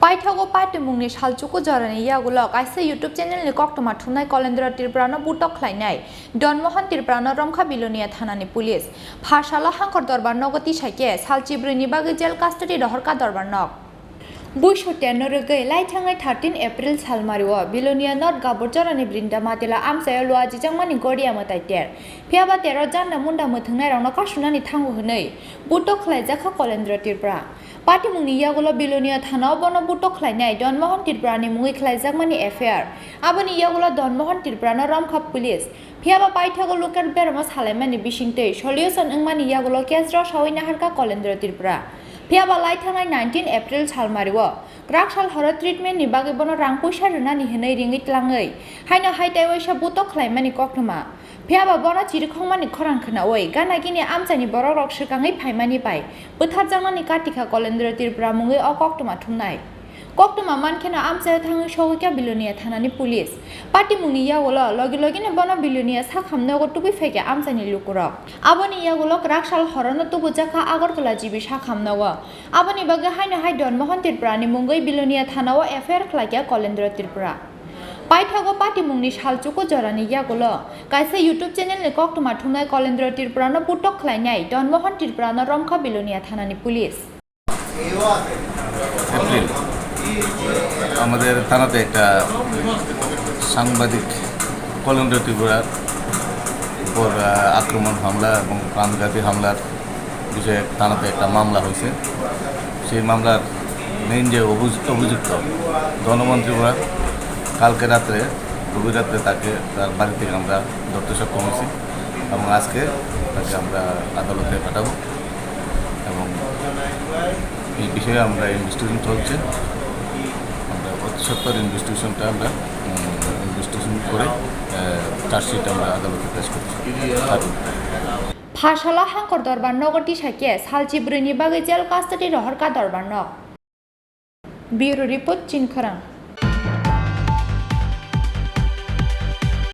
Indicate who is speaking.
Speaker 1: Paithago mungni salchuku jarani yagulo kaisa YouTube channel ni Koktwma Thumnai Kalendra Tripura Butok Khlainai Donmohan Tripura Romjakha bilonia thanani police Phashala hangkor dorbar nogoti saike salchibrini bagi jail custody rohorka dorbar nog Buishotia Norgay Laitangai 13 April Salmario Bilonia Not Gabor Jarani Brinda Matila Amsa Luaji Jamani Gordia Mataiter Piaba Tero Jana Munda Mutunai Kashunani Tangu Hunay Butok Kholainai Kalendra Tripura Party mungni yagulo bilonia thana bono Butok Khlainai Donmohan Tripura ni mungi Kholainai mani affair abani yagulo Donmohan Tripura na Romjakha police Piaba Paithago local bermas halemani bishingte solution engmani yagulo case ro shawina harka Kalendra Tripura Piaba Laitangai 19 April Salmario Grakshal Hora treatment ni bagi bono rangpuisha runa ni henai ringit langai Haina haitaiwaisha Butok Khlainai Koktwma Piaba bono chirikhongmani Khorang khnaoi gana gini amchani borok rok shikangai phaimani pai butharjangmani katika Kalendra Tripura mungi o Koktwma Thumnai Koktwma mankhena amcha thangi shogika bilonia thanani police party mungni yagulo logi logine bono bilonia sakhamnago tubi feke amchani lukurok aboni yagulo rakshal horano Romjakha Agartala jibi sakhamnago aboni bage haina hai Donmohan Tripura ni mungi bilonia thanao affair khlaiya Kalendra Tripura Paithago party mungni salchuku jarani yagulo kaisa YouTube channel ni Koktwma Thumnai Kalendra Tripura no Butok Khlainai Donmohan Tripura no Romjakha bilonia thanani police
Speaker 2: আমাদের থানাতে একটা সাংবাদিক কলেন্দ্র ত্রিপুরার উপর আক্রমণ হামলা এবং প্রাণঘাতী হামলার বিষয়ে থানাতে একটা মামলা হয়েছে সেই মামলার মেইন যে অভিযুক্ত জনমন ত্রিপুরা কালকে রাত্রে গভীর রাত্রে তাকে তার বাড়ি থেকে আমরা ধরতে সক্ষম হয়েছি এবং আজকে তাকে আমরা আদালতে পাঠাবো এবং এই বিষয়ে আমরা ইনভেস্টিগেশন চলছে সত্তর ইনভেস্টিগেশনটা আমরা ইনভেস্টিগেশন করে চার্জশিট আমরা আদালতে পেশ করছি
Speaker 1: Phashala hangkor dorbar nogoti saike salchibrini bagi jail custody rohorka dorbar nog Bureau report Chini Khorang